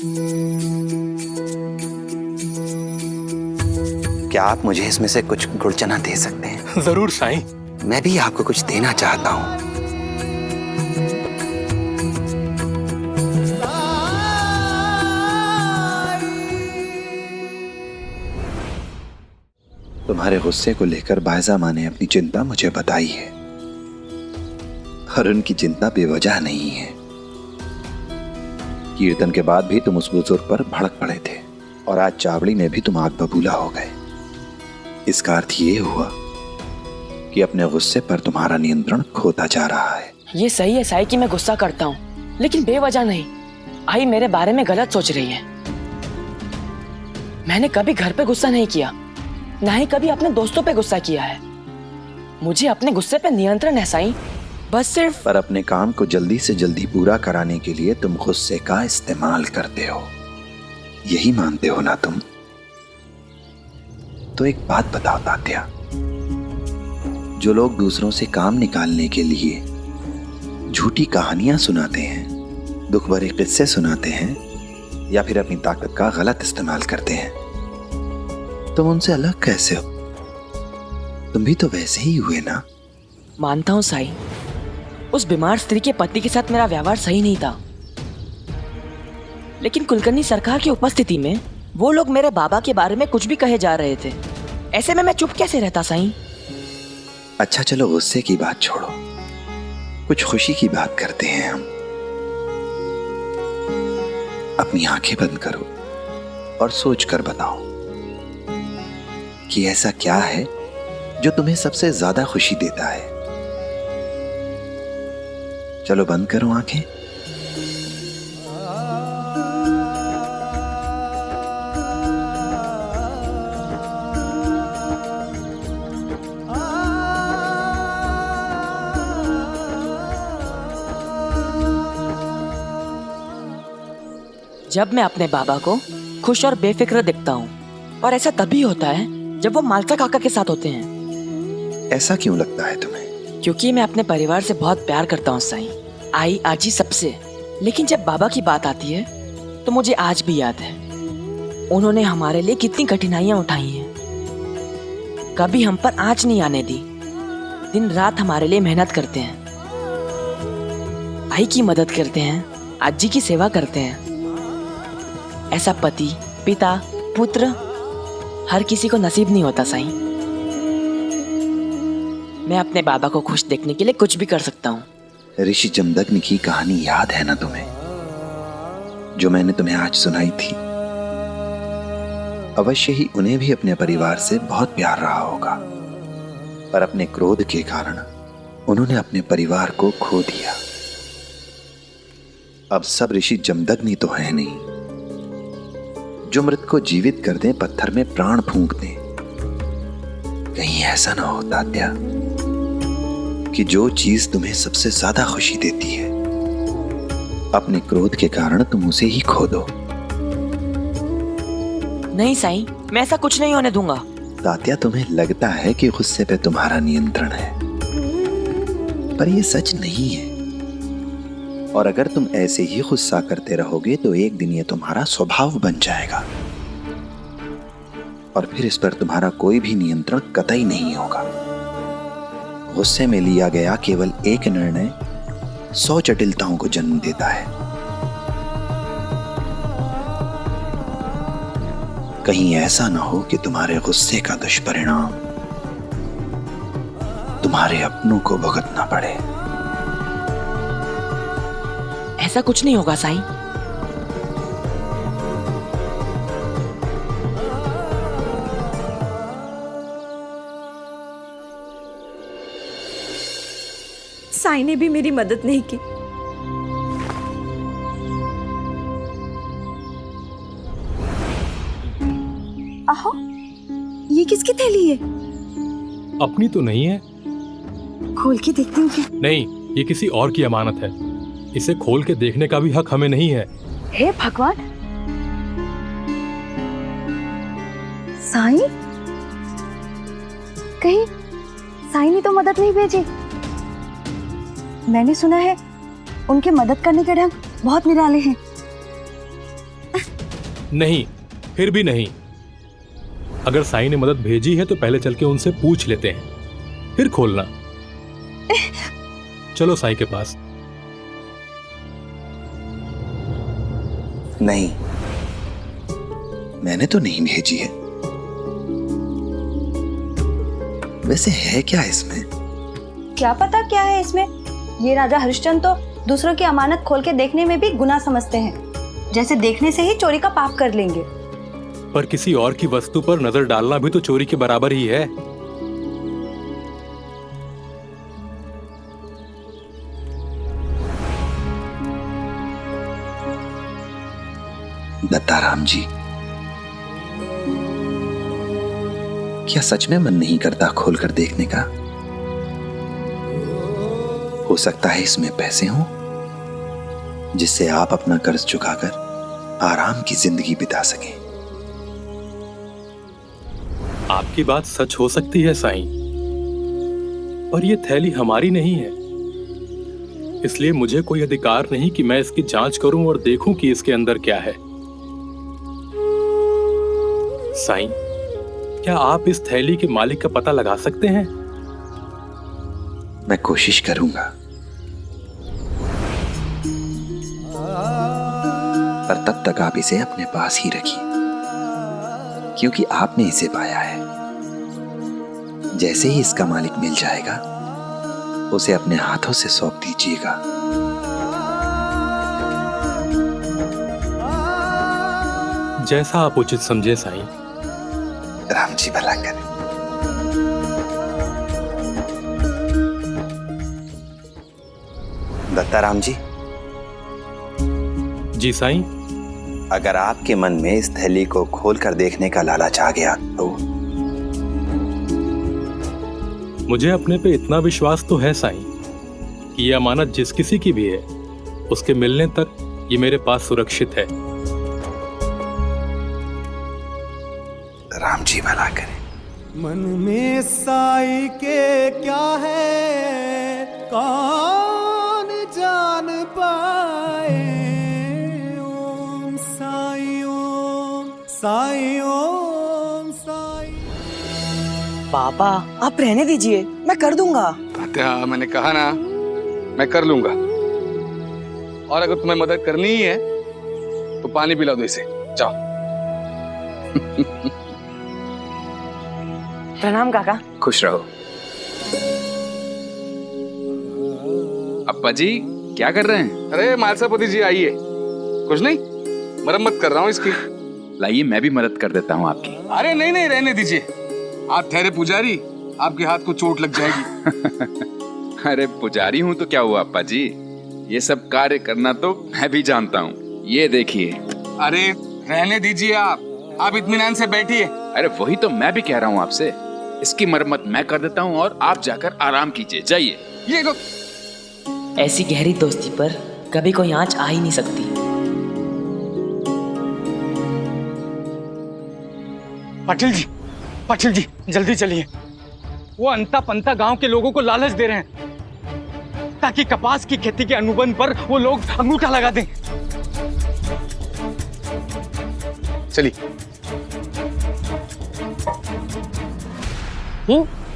क्या आप मुझे इसमें से कुछ गुड़ चना दे सकते हैं? जरूर साईं। मैं भी आपको कुछ देना चाहता हूँ। तुम्हारे गुस्से को लेकर बायजा माँ ने अपनी चिंता मुझे बताई है, और उनकी चिंता बेवजह नहीं है। कीर्तन के बाद भी तुम उस बुजुर्ग पर भड़क पड़े थे, और आज चावड़ी में भी तुम आग बबूला हो गए। इसका अर्थ ये हुआ कि अपने गुस्से पर तुम्हारा नियंत्रण खोता जा रहा है। ये सही है साई कि मैं गुस्सा करता हूँ, लेकिन बेवजह नहीं। आई मेरे बारे में गलत सोच रही है। मैंने कभी घर पे गुस्सा नहीं किया, ना ही कभी अपने दोस्तों पे गुस्सा किया है। मुझे अपने गुस्से पे नियंत्रण है साई, बस सिर्फ। पर अपने काम को जल्दी से जल्दी पूरा कराने के लिए तुम गुस्से का इस्तेमाल करते हो, यही मानते हो ना तुम? तो एक बात बताओ तात्या, जो लोग दूसरों से काम निकालने के लिए झूठी कहानियां सुनाते हैं, दुख भरे किस्से सुनाते हैं, या फिर अपनी ताकत का गलत इस्तेमाल करते हैं, तुम उनसे अलग कैसे हो? तुम भी तो वैसे ही हुए ना? मानता हूँ साई, उस बीमार स्त्री के पति के साथ मेरा व्यवहार सही नहीं था, लेकिन कुलकर्णी सरकार की उपस्थिति में वो लोग मेरे बाबा के बारे में कुछ भी कहे जा रहे थे। ऐसे में मैं चुप कैसे रहता साई? अच्छा चलो गुस्से की बात छोड़ो, कुछ खुशी की बात करते हैं हम। अपनी आंखें बंद करो और सोच कर बताओ कि ऐसा क्या है जो तुम्हें सबसे ज्यादा खुशी देता है। चलो बंद करो आंखें। जब मैं अपने बाबा को खुश और बेफिक्र दिखता हूँ, और ऐसा तभी होता है जब वो मालसा काका के साथ होते हैं। ऐसा क्यों लगता है तुम्हें? क्योंकि मैं अपने परिवार से बहुत प्यार करता हूँ साईं, आई आजी सबसे। लेकिन जब बाबा की बात आती है तो मुझे आज भी याद है, उन्होंने हमारे लिए कितनी कठिनाइयाँ उठाई हैं। कभी हम पर आँच नहीं आने दी, दिन रात हमारे लिए मेहनत करते हैं, आई की मदद करते हैं, आजी की सेवा करते हैं। ऐसा पति, पिता, पुत्र हर किसी को नसीब नहीं होता साईं। मैं अपने बाबा को खुश देखने के लिए कुछ भी कर सकता हूँ। ऋषि जमदग्नि की कहानी याद है ना तुम्हें, जो मैंने तुम्हें आज सुनाई थी? अवश्य ही उन्हें भी अपने परिवार से बहुत प्यार रहा होगा, पर अपने क्रोध के कारण उन्होंने अपने परिवार को खो दिया। अब सब ऋषि जमदग्नि तो है नहीं जो मृत को जीवित कर दें, पत्थर में प्राण फूंक दें। कहीं ऐसा ना हो तात्या कि जो चीज तुम्हें सबसे ज्यादा खुशी देती है, अपने क्रोध के कारण तुम उसे ही खो दो। नहीं साईं, मैं ऐसा कुछ नहीं होने दूंगा। तात्या तुम्हें लगता है कि गुस्से पे तुम्हारा नियंत्रण है, पर यह सच नहीं है। और अगर तुम ऐसे ही गुस्सा करते रहोगे तो एक दिन ये तुम्हारा स्वभाव बन जाएगा, और फिर इस पर तुम्हारा कोई भी नियंत्रण कतई नहीं होगा। गुस्से में लिया गया केवल एक निर्णय 100 जटिलताओं को जन्म देता है। कहीं ऐसा ना हो कि तुम्हारे गुस्से का दुष्परिणाम तुम्हारे अपनों को भुगतना पड़े। ऐसा कुछ नहीं होगा साईं। साईं ने भी मेरी मदद नहीं की। आहो, ये किसकी थैली है? अपनी तो नहीं है। खोल के देखती हूँ क्या? नहीं, ये किसी और की अमानत है। इसे खोल के देखने का भी हक हमें नहीं है। हे भगवान, साईं, कहीं साईं ने तो मदद नहीं भेजी। मैंने सुना है उनके मदद करने के ढंग बहुत निराले हैं। नहीं, फिर भी नहीं। अगर साईं ने मदद भेजी है तो पहले चल के उनसे पूछ लेते हैं, फिर खोलना। चलो साईं के पास। नहीं, मैंने तो नहीं भेजी है। वैसे है क्या इसमें? क्या पता क्या है इसमें। ये राजा हरिश्चंद्र तो दूसरों की अमानत खोल के देखने में भी गुनाह समझते हैं, जैसे देखने से ही चोरी का पाप कर लेंगे। पर किसी और की वस्तु पर नजर डालना भी तो चोरी के बराबर ही है। दत्ताराम जी, क्या सच में मन नहीं करता खोलकर देखने का? हो सकता है इसमें पैसे हों जिससे आप अपना कर्ज चुकाकर आराम की जिंदगी बिता सकें। आपकी बात सच हो सकती है साईं, पर यह थैली हमारी नहीं है, इसलिए मुझे कोई अधिकार नहीं कि मैं इसकी जांच करूं और देखूं कि इसके अंदर क्या है। साईं, क्या आप इस थैली के मालिक का पता लगा सकते हैं? मैं कोशिश करूंगा, पर तब तक आप इसे अपने पास ही रखिए, क्योंकि आपने इसे पाया है। जैसे ही इसका मालिक मिल जाएगा, उसे अपने हाथों से सौंप दीजिएगा। जैसा आप उचित समझे साईं। राम जी भला करें। दत्ताराम जी, जी साईं। अगर आपके मन में इस थैली को खोलकर देखने का लालच आ गया तो? मुझे अपने पे इतना विश्वास तो है साईं कि ये अमानत जिस किसी की भी है, उसके मिलने तक ये मेरे पास सुरक्षित है। राम जी भला करें। मन में साई के क्या है कौन जान पाए। ओम साई ओम साई ओम साई। पापा आप रहने दीजिए, मैं कर दूंगा। तात्या, मैंने कहा ना मैं कर लूंगा। और अगर तुम्हें मदद करनी ही है तो पानी पिला दो इसे, जाओ। प्रणाम काका। खुश रहो। अप्पा जी क्या कर रहे हैं? अरे मालसापति जी आइए। कुछ नहीं, मरम्मत कर रहा हूँ इसकी। लाइए मैं भी मदद कर देता हूँ आपकी। अरे नहीं नहीं, रहने दीजिए। आप ठहरे पुजारी, आपके हाथ को चोट लग जाएगी। अरे पुजारी हूँ तो क्या हुआ अप्पा जी, ये सब कार्य करना तो मैं भी जानता हूँ। ये देखिए। अरे रहने दीजिए, आप इत्मीनान से बैठिए। अरे वही तो मैं भी कह रहा हूँ आपसे। इसकी मरम्मत मैं कर देता हूँ और आप जाकर आराम कीजिए, जाइए। ये तो ऐसी गहरी दोस्ती पर कभी कोई आंच आ ही नहीं सकती। पाटिल जी जल्दी चलिए। वो अंता पंता गांव के लोगों को लालच दे रहे हैं ताकि कपास की खेती के अनुबंध पर वो लोग अंगूठा लगा दें। चलिए।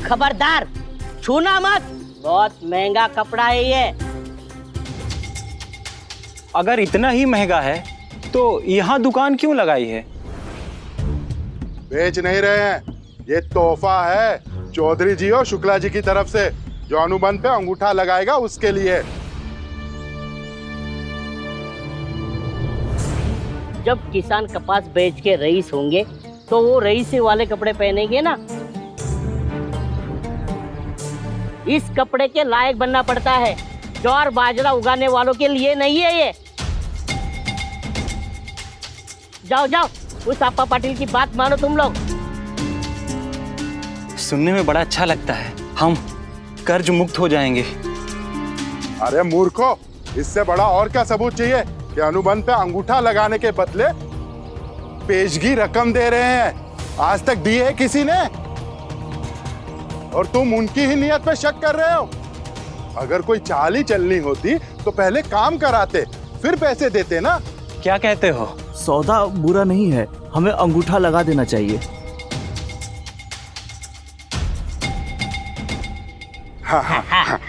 खबरदार, छूना मत, बहुत महंगा कपड़ा है ये। अगर इतना ही महंगा है तो यहाँ दुकान क्यों लगाई है? बेच नहीं रहे हैं, ये तोहफा है चौधरी जी और शुक्ला जी की तरफ से, जो अनुबंध पे अंगूठा लगाएगा उसके लिए। जब किसान कपास बेच के रईस होंगे तो वो रईसी वाले कपड़े पहनेंगे ना। इस कपड़े के लायक बनना पड़ता है, ज्वार बाजरा उगाने वालों के लिए नहीं है ये। जाओ जाओ, उस अप्पा पाटिल की बात मानो तुम लोग। सुनने में बड़ा अच्छा लगता है, हम कर्ज मुक्त हो जाएंगे। अरे मूर्खो, इससे बड़ा और क्या सबूत चाहिए कि अनुबंध पे अंगूठा लगाने के बदले पेशगी रकम दे रहे हैं? आज तक दी है किसी ने? और तुम उनकी ही नियत पे शक कर रहे हो। अगर कोई चाल ही चलनी होती तो पहले काम कराते, फिर पैसे देते ना। क्या कहते हो? सौदा बुरा नहीं है, हमें अंगूठा लगा देना चाहिए। हाँ हाँ हाँ।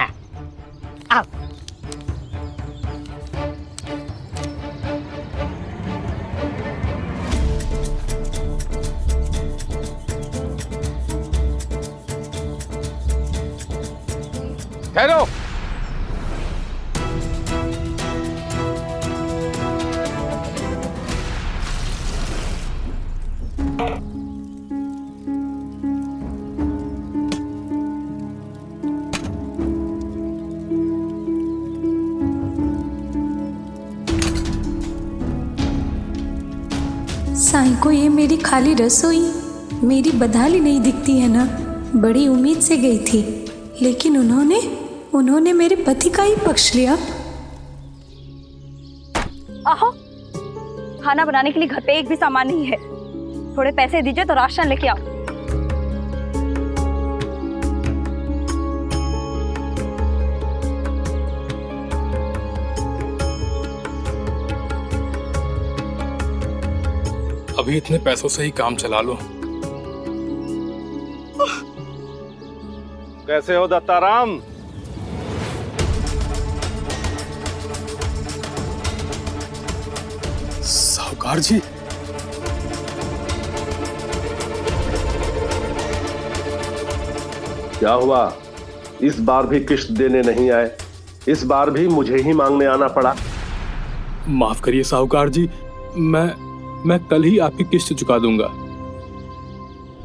ठहरो। साईं को ये मेरी खाली रसोई, मेरी बदहाली नहीं दिखती है ना। बड़ी उम्मीद से गई थी, लेकिन उन्होंने मेरे पति का ही पक्ष लिया। आहो, खाना बनाने के लिए घर पे एक भी सामान नहीं है। थोड़े पैसे दीजिए तो राशन लेके आओ। अभी इतने पैसों से ही काम चला लो। कैसे हो दत्ताराम? साहूकार जी, क्या हुआ? इस बार भी किश्त देने नहीं आए? इस बार भी मुझे ही मांगने आना पड़ा? माफ करिए साहूकार जी, मैं कल ही आपकी किश्त चुका दूंगा।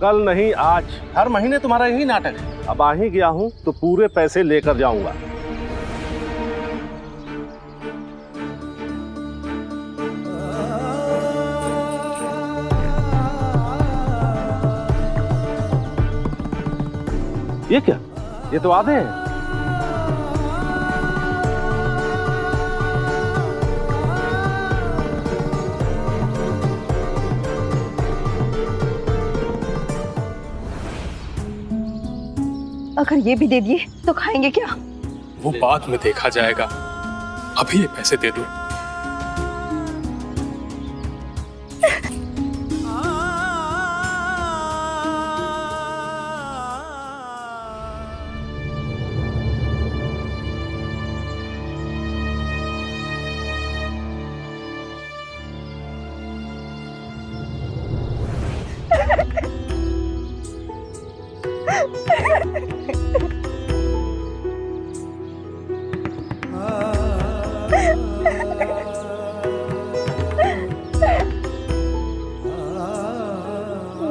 कल नहीं, आज। हर महीने तुम्हारा यही नाटक है। अब आ ही गया हूं तो पूरे पैसे लेकर जाऊंगा। ये क्या? ये तो आधे हैं। अगर ये भी दे दिए तो खाएंगे क्या? वो बाद में देखा जाएगा, अभी ये पैसे दे दो।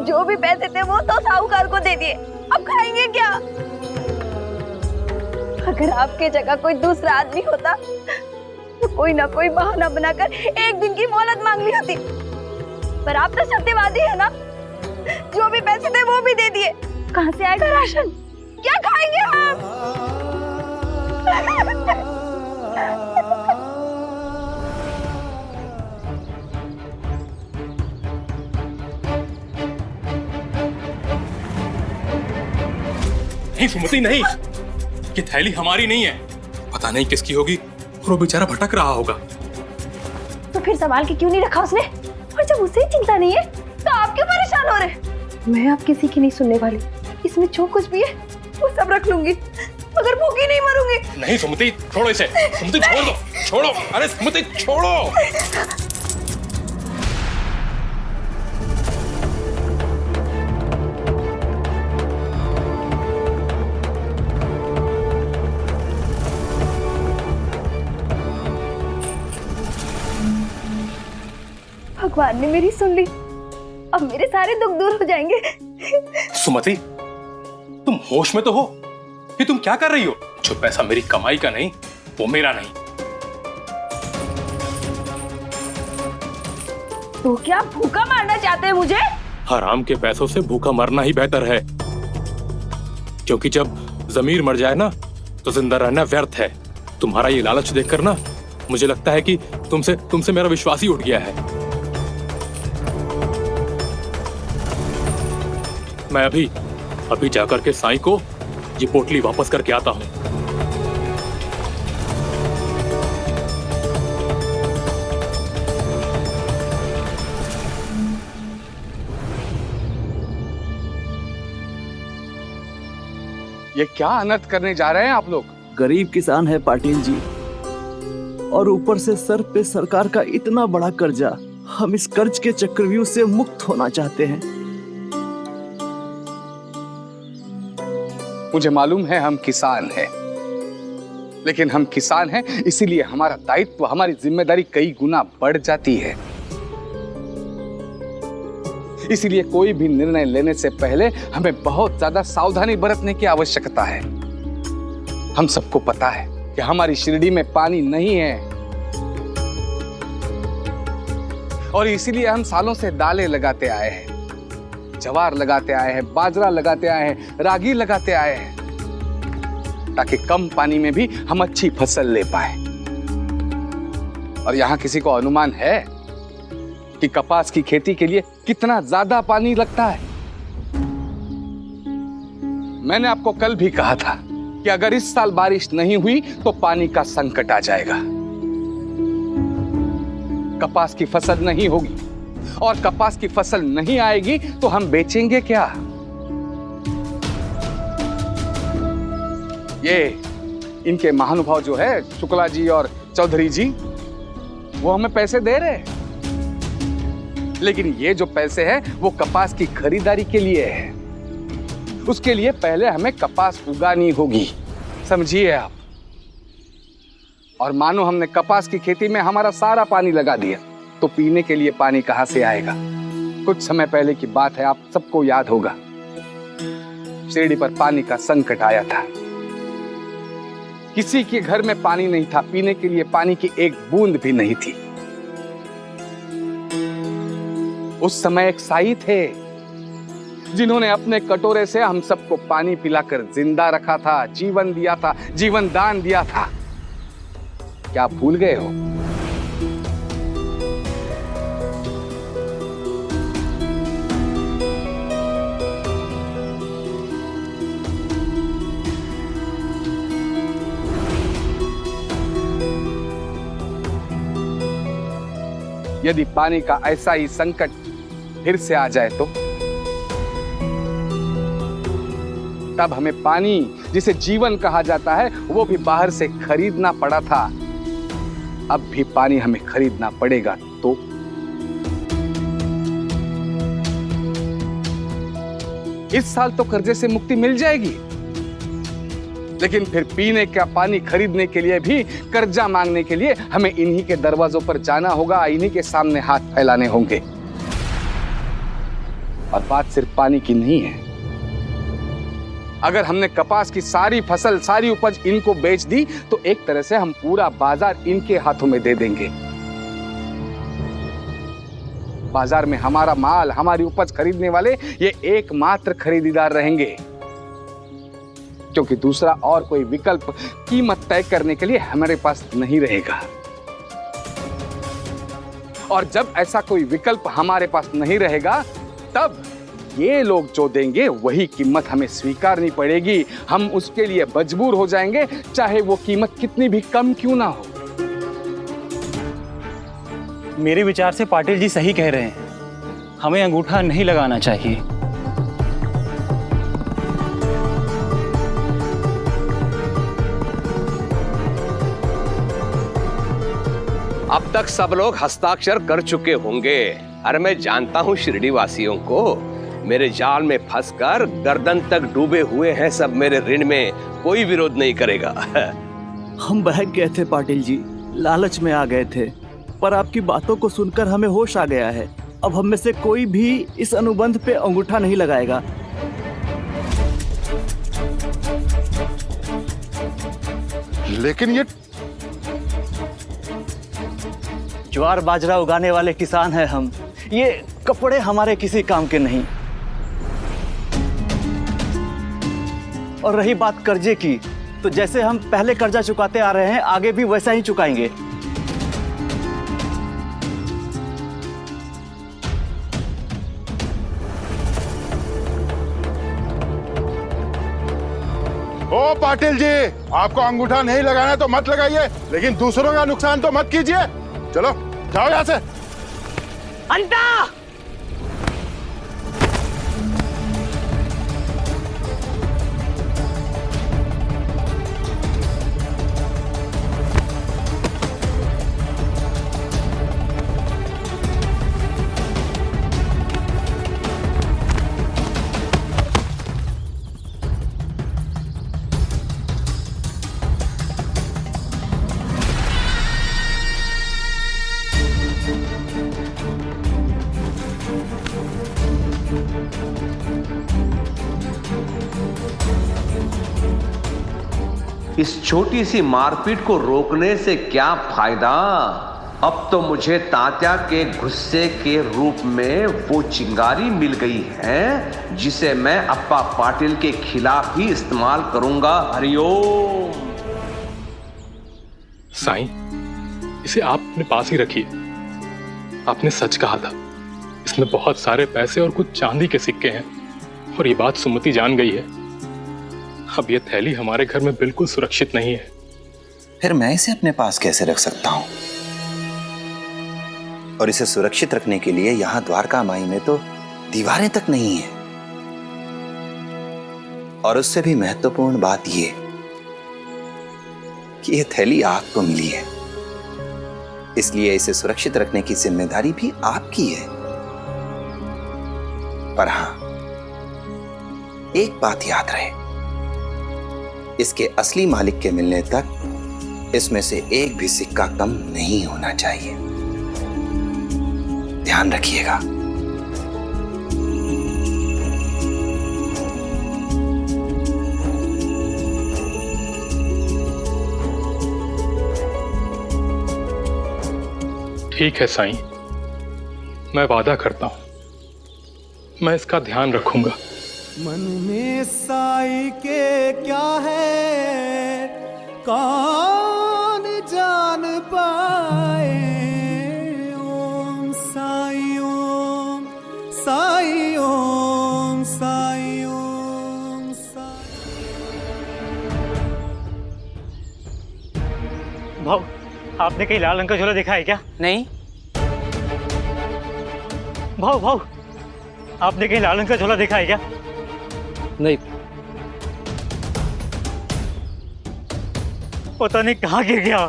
जो भी पैसे थे वो तो साहूकार को दे दिए, अब खाएंगे क्या? अगर आपके जगह कोई दूसरा आदमी होता तो कोई ना कोई बहाना बनाकर एक दिन की मोहलत मांग ली होती, पर आप तो सत्यवादी है ना। जो भी पैसे थे वो भी दे दिए, कहां से आएगा राशन? क्या खाएंगे हम? नहीं सुमति, नहीं, ये थैली हमारी नहीं है। पता नहीं किसकी होगी और वो बेचारा भटक रहा होगा। तो फिर संभाल के क्यों नहीं रखा उसने? और जब उसे ही चिंता नहीं है तो आप क्यों परेशान हो रहे? मैं आप किसी की नहीं सुनने वाली। इसमें जो कुछ भी है वो सब रख लूंगी, मगर भूखी नहीं मरूंगी। नहीं सुमति, छोड़ो इसे। सुमति छोड़ दो, छोड़ो। अरे सुमति छोड़ो। भगवान ने मेरी सुन ली, अब मेरे सारे दुख दूर हो जाएंगे। सुमति, तुम होश में तो हो? कि तुम क्या कर रही हो? जो पैसा मेरी कमाई का नहीं, वो मेरा नहीं। तो क्या भूखा मारना चाहते हैं मुझे? हराम के पैसों से भूखा मरना ही बेहतर है, क्योंकि जब जमीर मर जाए ना तो जिंदा रहना व्यर्थ है। तुम्हारा ये लालच देखकर ना मुझे लगता है कि तुमसे मेरा विश्वास ही उठ गया है। मैं अभी जाकर के साईं को ये पोटली वापस करके आता हूं। ये क्या अनर्थ करने जा रहे हैं आप लोग? गरीब किसान है पाटिल जी, और ऊपर से सर पे सरकार का इतना बड़ा कर्जा। हम इस कर्ज के चक्रव्यूह से मुक्त होना चाहते हैं। मुझे मालूम है हम किसान हैं, लेकिन हम किसान हैं इसीलिए हमारा दायित्व, हमारी जिम्मेदारी कई गुना बढ़ जाती है। इसीलिए कोई भी निर्णय लेने से पहले हमें बहुत ज्यादा सावधानी बरतने की आवश्यकता है। हम सबको पता है कि हमारी शिरडी में पानी नहीं है, और इसीलिए हम सालों से दालें लगाते आए हैं, ज्वार लगाते आए हैं, बाजरा लगाते आए हैं, रागी लगाते आए हैं, ताकि कम पानी में भी हम अच्छी फसल ले पाए। और यहां किसी को अनुमान है कि कपास की खेती के लिए कितना ज्यादा पानी लगता है? मैंने आपको कल भी कहा था कि अगर इस साल बारिश नहीं हुई तो पानी का संकट आ जाएगा। कपास की फसल नहीं होगी, और कपास की फसल नहीं आएगी तो हम बेचेंगे क्या? ये इनके महानुभाव जो है शुक्ला जी और चौधरी जी, वो हमें पैसे दे रहे हैं, लेकिन ये जो पैसे हैं वो कपास की खरीदारी के लिए है। उसके लिए पहले हमें कपास उगानी होगी, समझिए आप। और मानो हमने कपास की खेती में हमारा सारा पानी लगा दिया तो पीने के लिए पानी कहां से आएगा? कुछ समय पहले की बात है, आप सबको याद होगा, शिरडी पर पानी का संकट आया था। किसी के घर में पानी नहीं था, पीने के लिए पानी की एक बूंद भी नहीं थी। उस समय एक साई थे जिन्होंने अपने कटोरे से हम सबको पानी पिलाकर जिंदा रखा था, जीवन दिया था, जीवन दान दिया था। क्या आप भूल गए हो? यदि पानी का ऐसा ही संकट फिर से आ जाए तो तब हमें पानी, जिसे जीवन कहा जाता है, वो भी बाहर से खरीदना पड़ा था। अब भी पानी हमें खरीदना पड़ेगा तो इस साल तो कर्जे से मुक्ति मिल जाएगी, लेकिन फिर पीने का पानी खरीदने के लिए भी, कर्जा मांगने के लिए हमें इन्हीं के दरवाजों पर जाना होगा, इन्हीं के सामने हाथ फैलाने होंगे। और बात सिर्फ पानी की नहीं है। अगर हमने कपास की सारी फसल, सारी उपज इनको बेच दी तो एक तरह से हम पूरा बाजार इनके हाथों में दे देंगे। बाजार में हमारा माल, हमारी उपज खरीदने वाले ये एकमात्र खरीदार रहेंगे, क्योंकि दूसरा और कोई विकल्प कीमत तय करने के लिए हमारे पास नहीं रहेगा। और जब ऐसा कोई विकल्प हमारे पास नहीं रहेगा, तब ये लोग जो देंगे वही कीमत हमें स्वीकारनी पड़ेगी। हम उसके लिए मजबूर हो जाएंगे, चाहे वो कीमत कितनी भी कम क्यों ना हो। मेरे विचार से पाटिल जी सही कह रहे हैं, हमें अंगूठा नहीं लगाना चाहिए। अब तक सब लोग हस्ताक्षर कर चुके होंगे। अरे मैं जानता हूँ शिरडी वासियों को, मेरे जाल में फंसकर गर्दन तक डूबे हुए हैं सब मेरे ऋण में, कोई विरोध नहीं करेगा। हम बहक गए थे पाटिल जी, लालच में आ गए थे, पर आपकी बातों को सुनकर हमें होश आ गया है। अब हम में से कोई भी इस अनुबंध पे अंगूठा नहीं लगाएगा। लेकिन ये ज्वार बाजरा उगाने वाले किसान हैं हम, ये कपड़े हमारे किसी काम के नहीं। और रही बात कर्जे की, तो जैसे हम पहले कर्जा चुकाते आ रहे हैं, आगे भी वैसा ही चुकाएंगे। ओ पाटिल जी, आपको अंगूठा नहीं लगाना तो मत लगाइए, लेकिन दूसरों का नुकसान तो मत कीजिए। चलो जाओ यहां से। अंता! इस छोटी सी मारपीट को रोकने से क्या फायदा? अब तो मुझे तात्या के गुस्से के रूप में वो चिंगारी मिल गई है जिसे मैं अप्पा पाटिल के खिलाफ ही इस्तेमाल करूंगा। हरिओम। साईं, इसे आप अपने पास ही रखिए। आपने सच कहा था, इसमें बहुत सारे पैसे और कुछ चांदी के सिक्के हैं, और ये बात सुमति जान गई है। अब ये थैली हमारे घर में बिल्कुल सुरक्षित नहीं है। फिर मैं इसे अपने पास कैसे रख सकता हूं? और इसे सुरक्षित रखने के लिए यहां द्वारका माई में तो दीवारें तक नहीं है। और उससे भी महत्वपूर्ण बात यह कि यह थैली आपको मिली है, इसलिए इसे सुरक्षित रखने की जिम्मेदारी भी आपकी है। पर हां, एक बात याद रहे, इसके असली मालिक के मिलने तक इसमें से एक भी सिक्का कम नहीं होना चाहिए। ध्यान रखिएगा। ठीक है साईं, मैं वादा करता हूं, मैं इसका ध्यान रखूंगा। मन में साई के क्या है कौन जान पाए। ओम साई ओम साई ओम साई ओम साई। भाव, आपने कहीं लाल रंग का झोला देखा है क्या? नहीं। भाव, आपने कहीं लाल रंग का झोला देखा है क्या? नहीं। पता नहीं कहाँ गिर गया।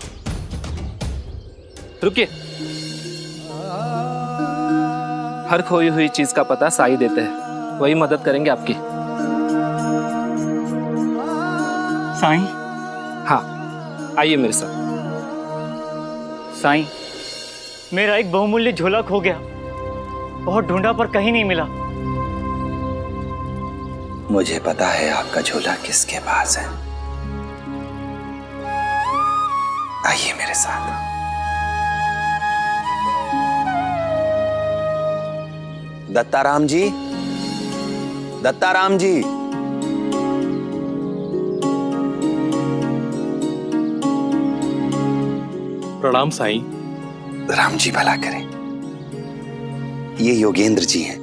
रुकिए, हर खोई हुई चीज का पता साई देते हैं, वही मदद करेंगे आपकी। साईं? हाँ, आइए मेरे साथ। साईं, मेरा एक बहुमूल्य झोला खो गया, बहुत ढूंढा पर कहीं नहीं मिला। मुझे पता है आपका झोला किसके पास है। आइए मेरे साथ। दत्ताराम जी, दत्ताराम जी। प्रणाम साईं। राम जी भला करें। ये योगेंद्र जी हैं।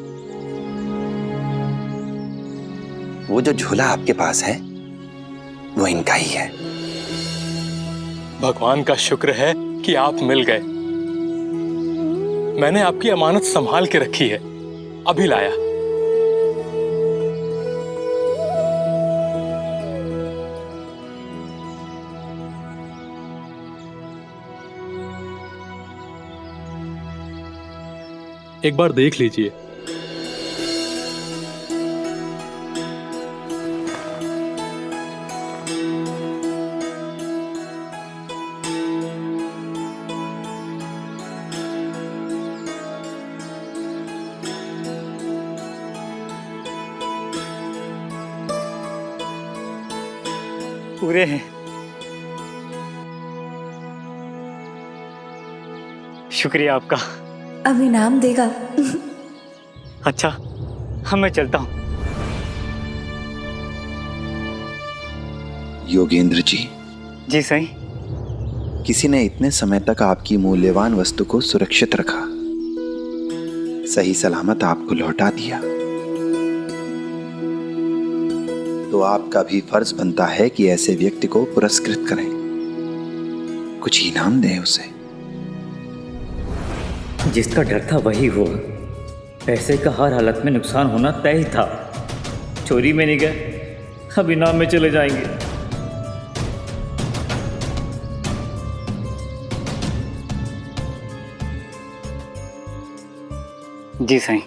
वो जो झोला आपके पास है वो इनका ही है। भगवान का शुक्र है कि आप मिल गए। मैंने आपकी अमानत संभाल के रखी है, अभी लाया। एक बार देख लीजिए। पूरे हैं। शुक्रिया आपका। अब इनाम देगा। अच्छा, मैं चलता हूं। योगेंद्र जी। जी सही। किसी ने इतने समय तक आपकी मूल्यवान वस्तु को सुरक्षित रखा, सही सलामत आपको लौटा दिया, तो आपका भी फर्ज बनता है कि ऐसे व्यक्ति को पुरस्कृत करें, कुछ इनाम दें उसे। जिसका डर था वही हुआ। पैसे का हर हालत में नुकसान होना तय ही था। चोरी में नहीं गए, अब इनाम में चले जाएंगे। जी सही।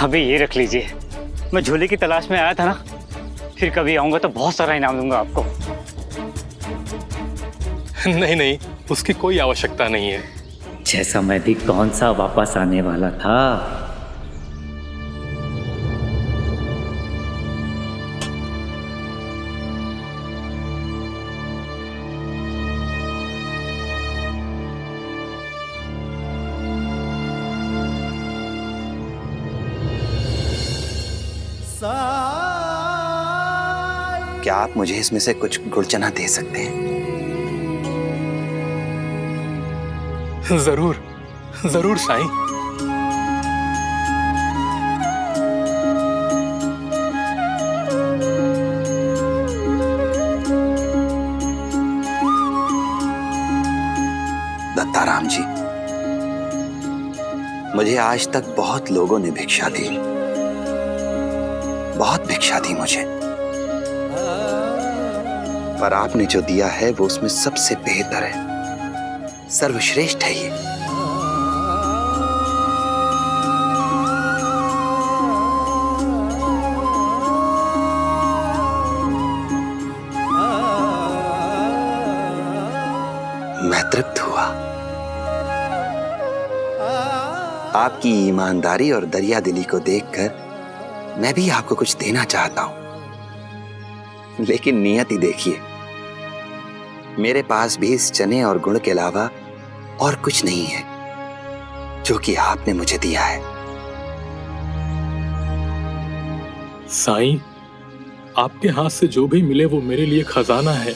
अभी ये रख लीजिए। मैं झोले की तलाश में आया था ना, फिर कभी आऊंगा तो बहुत सारा इनाम दूंगा आपको। नहीं नहीं, उसकी कोई आवश्यकता नहीं है। जैसा मैं भी कौन सा वापस आने वाला था। क्या आप मुझे इसमें से कुछ गुड़ चना दे सकते हैं? जरूर जरूर साईं। दत्ताराम जी, मुझे आज तक बहुत लोगों ने भिक्षा दी, बहुत भिक्षा दी मुझे, पर आपने जो दिया है वो उसमें सबसे बेहतर है, सर्वश्रेष्ठ है ये। मैं तृप्त हुआ। आपकी ईमानदारी और दरियादिली को देखकर मैं भी आपको कुछ देना चाहता हूं, लेकिन नियति देखिए, मेरे पास भी इस चने और गुड़ के अलावा और कुछ नहीं है जो कि आपने मुझे दिया है। साईं, आपके हाथ से जो भी मिले वो मेरे लिए खजाना है।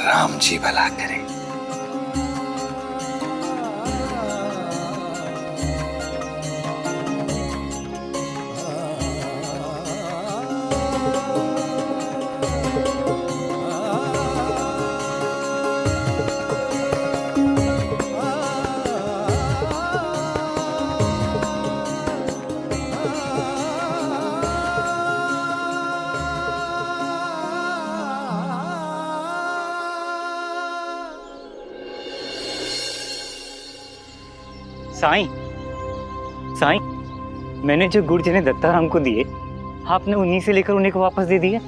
राम जी भला करे। साईं, साईं, मैंने जो गुड़ चने दत्ताराम को दिए, आपने उन्हीं से लेकर उन्हें को वापस दे दिया।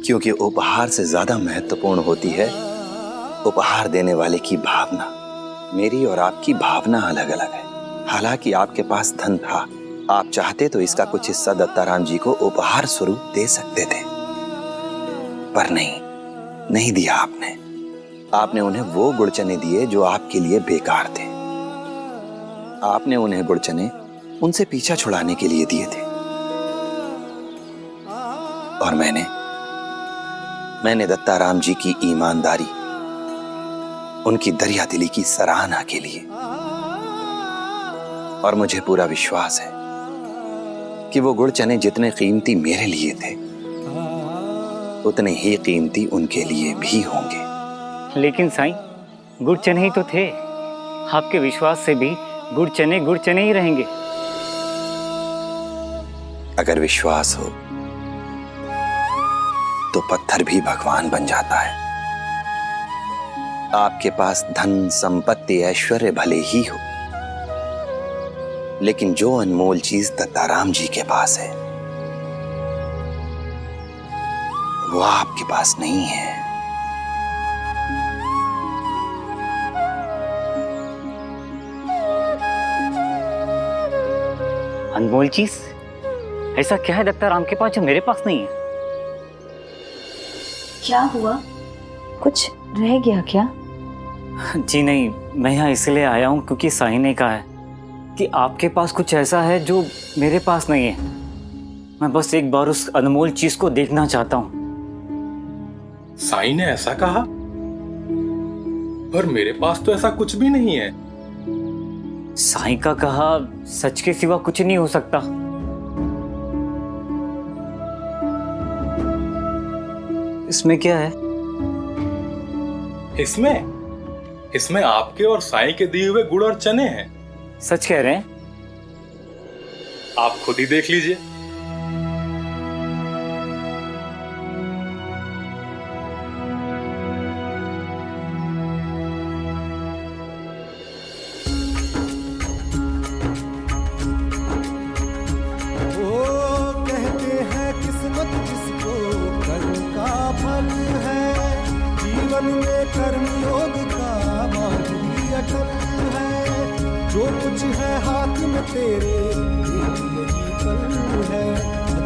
क्योंकि उपहार से ज्यादा महत्वपूर्ण होती है उपहार देने वाले की भावना। मेरी और आपकी भावना अलग अलग है। हालांकि आपके पास धन था, आप चाहते तो इसका कुछ हिस्सा दत्ताराम जी को उपहार स्वरूप दे सकते थे, पर नहीं दिया आपने। आपने उन्हें वो गुड़ चने दिए जो आपके लिए बेकार थे। आपने उन्हें गुड़ चने उनसे पीछा छुड़ाने के लिए दिए थे, और मैंने दत्ताराम जी की ईमानदारी, उनकी दरियादिली की सराहना के लिए। और मुझे पूरा विश्वास है कि वो गुड़ चने जितने कीमती मेरे लिए थे, उतने ही कीमती उनके लिए भी होंगे। लेकिन साईं, गुड़ चने ही तो थे। आपके विश्वास से भी गुड़ चने ही रहेंगे। अगर विश्वास हो तो पत्थर भी भगवान बन जाता है। आपके पास धन, संपत्ति, ऐश्वर्य भले ही हो, लेकिन जो अनमोल चीज दत्ताराम जी के पास है वो आपके पास नहीं है। अनमोल चीज? ऐसा क्या है दत्ताराम के पास जो मेरे पास नहीं है? क्या हुआ? कुछ रह गया क्या? जी नहीं, मैं यहाँ इसलिए आया हूँ क्योंकि साईं ने कहा है कि आपके पास कुछ ऐसा है जो मेरे पास नहीं है। मैं बस एक बार उस अनमोल चीज को देखना चाहता हूँ। साईं ने ऐसा कहा? पर मेरे पास तो ऐसा कुछ भी नहीं है। साईं का कहा सच के सिवा कुछ नहीं हो सकता। इसमें क्या है? इसमें आपके और साईं के दिए हुए गुड़ और चने हैं। सच कह रहे हैं? आप खुद ही देख लीजिए। जो कुछ है हाथ में तेरे, यही पल है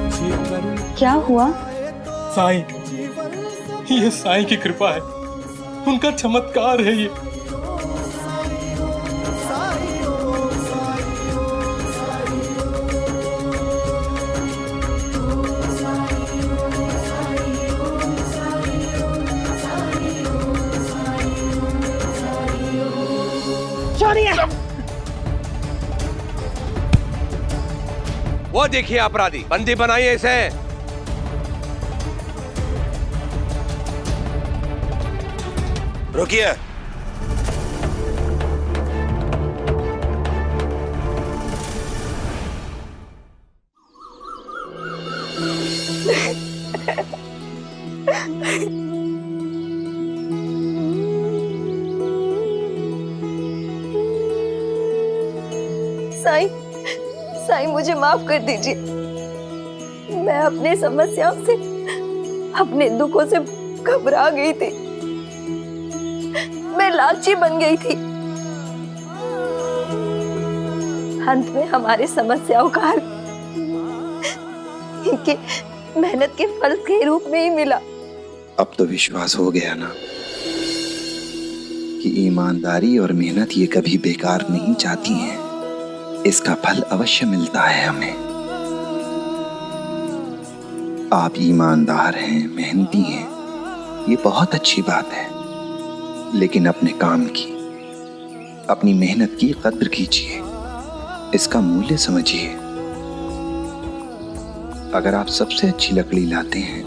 अच्छे कर्म। क्या हुआ? साईं, ये साईं की कृपा है, उनका चमत्कार है ये। वो देखिए अपराधी, बंदी बनाइए इसे। रुकिए। साईं, साईं मुझे माफ कर दीजिए। मैं अपने समस्याओं से, अपने दुखों से घबरा गई थी। मैं लालची बन गई थी। अंत में हमारी समस्याओं का हल इनके मेहनत के फल के रूप में ही मिला। अब तो विश्वास हो गया ना कि ईमानदारी और मेहनत ये कभी बेकार नहीं जाती हैं। इसका फल अवश्य मिलता है हमें। आप ईमानदार हैं, मेहनती हैं, ये बहुत अच्छी बात है। लेकिन अपने काम की, अपनी मेहनत की कद्र कीजिए, इसका मूल्य समझिए। अगर आप सबसे अच्छी लकड़ी लाते हैं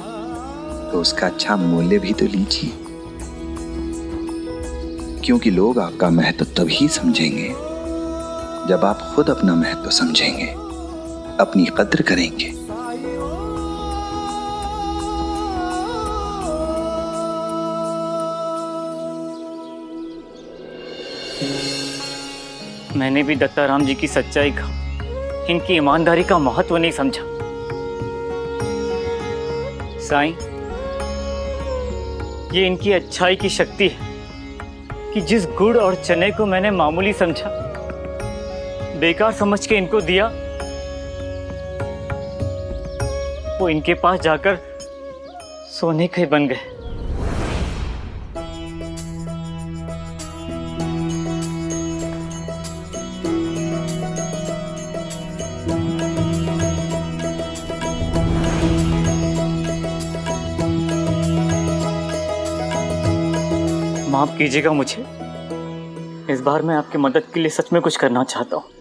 तो उसका अच्छा मूल्य भी तो लीजिए, क्योंकि लोग आपका महत्व तभी समझेंगे जब आप खुद अपना महत्व समझेंगे, अपनी कद्र करेंगे। मैंने भी दत्ताराम जी की सच्चाई का, इनकी ईमानदारी का महत्व नहीं समझा। साईं, ये इनकी अच्छाई की शक्ति है कि जिस गुड़ और चने को मैंने मामूली समझा, बेकार समझ के इनको दिया, वो इनके पास जाकर सोने के बन गए। माफ कीजिएगा मुझे, इस बार मैं आपकी मदद के लिए सच में कुछ करना चाहता हूँ।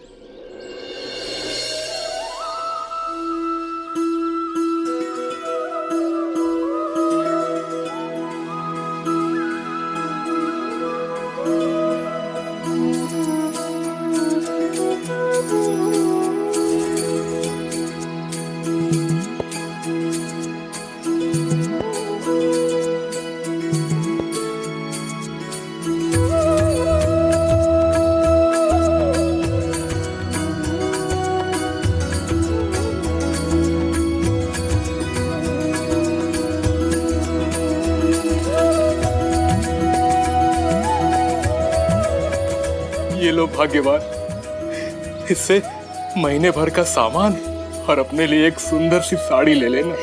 ये लो भाग्यवान, इससे महीने भर का सामान और अपने लिए एक सुंदर सी साड़ी ले लेना।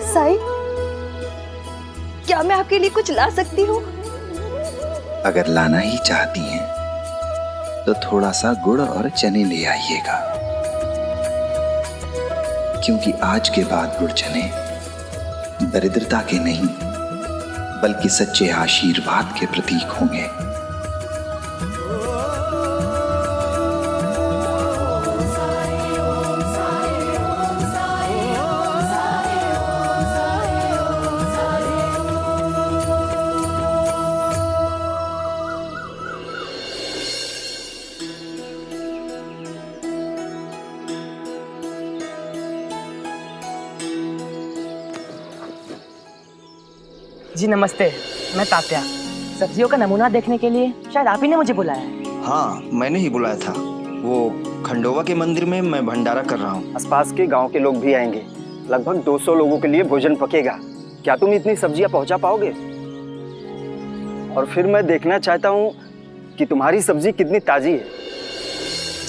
साईं, क्या मैं आपके लिए कुछ ला सकती हूँ? अगर लाना ही चाहती हैं तो थोड़ा सा गुड़ और चने ले आइएगा, क्योंकि आज के बाद गुड़ चने दरिद्रता के नहीं बल्कि सच्चे आशीर्वाद के प्रतीक होंगे। जी नमस्ते, मैं तात्या। सब्जियों का नमूना देखने के लिए शायद आप ही ने मुझे बुलाया है। हाँ, मैंने ही बुलाया था। वो खंडोवा के मंदिर में मैं भंडारा कर रहा हूँ। आसपास के गांव के लोग भी आएंगे। लगभग 200 लोगों के लिए भोजन पकेगा। क्या तुम इतनी सब्जियां पहुंचा पाओगे? और फिर मैं देखना चाहता हूं कि तुम्हारी सब्जी कितनी ताजी है।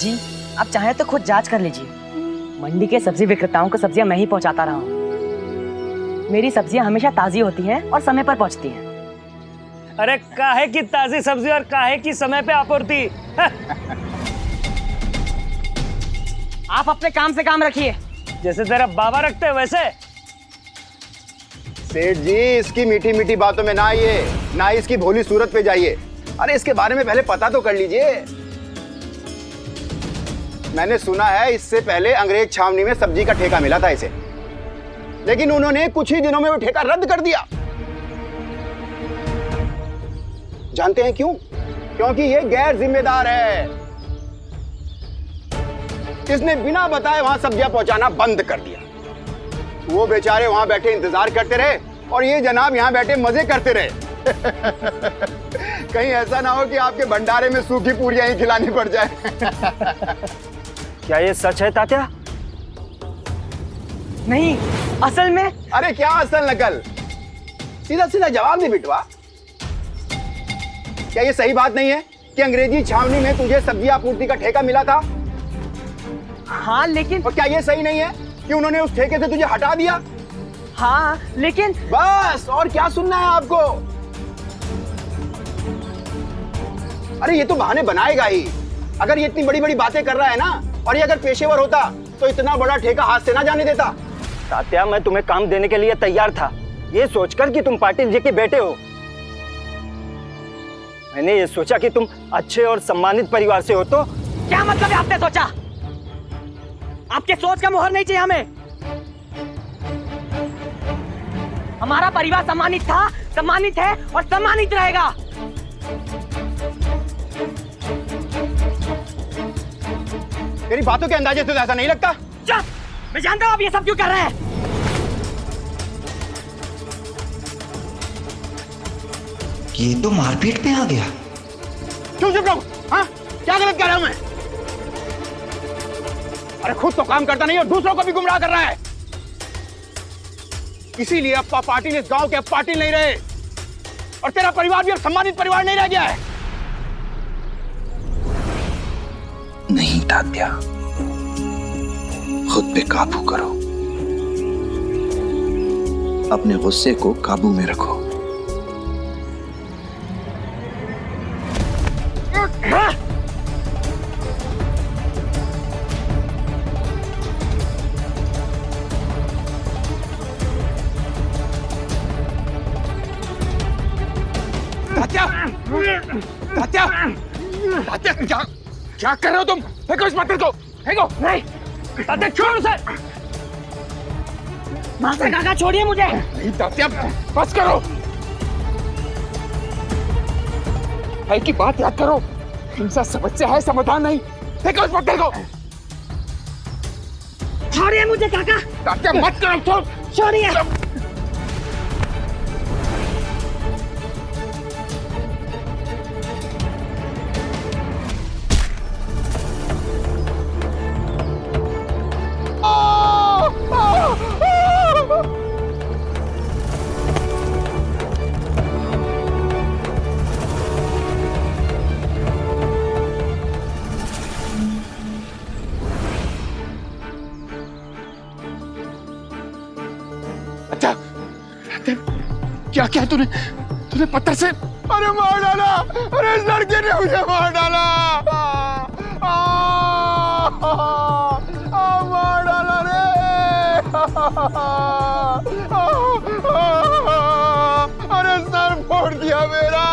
जी आप चाहे तो खुद जांच कर लीजिए। मंडी के सब्जी विक्रेताओं को सब्जियां मैं ही पहुंचाता रहा हूँ। मेरी सब्जियां हमेशा ताजी होती हैं और समय पर पहुंचती हैं। अरे काहे की ताजी सब्जी और काहे की समय पे आपूर्ति। आप अपने काम से काम रखिए। जैसे तेरा बाबा रखते हैं वैसे। सेठ जी, इसकी मीठी मीठी बातों में ना आइए, ना ही इसकी भोली सूरत पे जाइए। अरे इसके बारे में पहले पता तो कर लीजिए। मैंने सुना है इससे पहले अंग्रेज छावनी में सब्जी का ठेका मिला था इसे, लेकिन उन्होंने कुछ ही दिनों में वो ठेका रद्द कर दिया। जानते हैं क्यों? क्योंकि ये गैर जिम्मेदार है। इसने बिना बताए वहां सब्जियां पहुंचाना बंद कर दिया। वो बेचारे वहां बैठे इंतजार करते रहे और ये जनाब यहां बैठे मजे करते रहे। कहीं ऐसा ना हो कि आपके भंडारे में सूखी पूरियां ही खिलानी पड़ जाए। क्या ये सच है तात्या? नहीं, असल में। अरे क्या असल नकल? सीधा सीधा जवाब दे बिटवा। क्या ये सही बात नहीं है कि अंग्रेजी छावनी में तुझे सब्जी आपूर्ति का ठेका मिला था? हाँ लेकिन। और क्या ये सही नहीं है कि उन्होंने उस ठेके से तुझे हटा दिया? हाँ लेकिन। बस, और क्या सुनना है आपको? अरे ये तो बहाने बनाएगा ही। अगर ये इतनी बड़ी बड़ी बातें कर रहा है ना, और ये अगर पेशेवर होता तो इतना बड़ा ठेका हाथ से ना जाने देता। तात्या, मैं तुम्हें काम देने के लिए तैयार था, ये सोचकर कि तुम पाटिल जी के बेटे हो। मैंने ये सोचा कि तुम अच्छे और सम्मानित परिवार से हो। तो क्या मतलब है आपने सोचा? आपके सोच का मोहर नहीं चाहिए हमें। हमारा परिवार सम्मानित था, सम्मानित है और सम्मानित रहेगा। तेरी बातों के अंदाजे से तो ऐसा नहीं लगता। चुप! मैं जानता हूं आप ये सब क्यों कर रहे हैं। ये तो मारपीट पे आ गया। क्यों चुप रहो? हाँ, क्या गलत कर रहा हूं मैं? अरे खुद तो काम करता नहीं और दूसरों को भी गुमराह कर रहा है। इसीलिए अप्पा पाटिल इस गांव के पाटिल नहीं रहे, और तेरा परिवार भी अब सम्मानित परिवार नहीं रह गया है। नहीं तात्या, खुद पे काबू करो, अपने गुस्से को काबू में रखो। तात्या, तात्या, तात्या, क्या कर रहे हो तुम? फेंको इस पत्थर को, फेंको। नहीं, तात्या छोड़ उसे। मास्टर काका छोड़िए मुझे। नहीं तात्या, बस करो। भाई की बात याद करो। हिंसा समझ से है, समाधान नहीं। फेंको इस पत्थर को। छोड़िए मुझे काका। तात्या मत करो, छोड़। छोड़िए। क्या क्या तूने पत्थर से? अरे मार डाला। अरे इस लड़के ने मुझे मार डाला। मार डाला रे। अरे सर फोड़ दिया मेरा।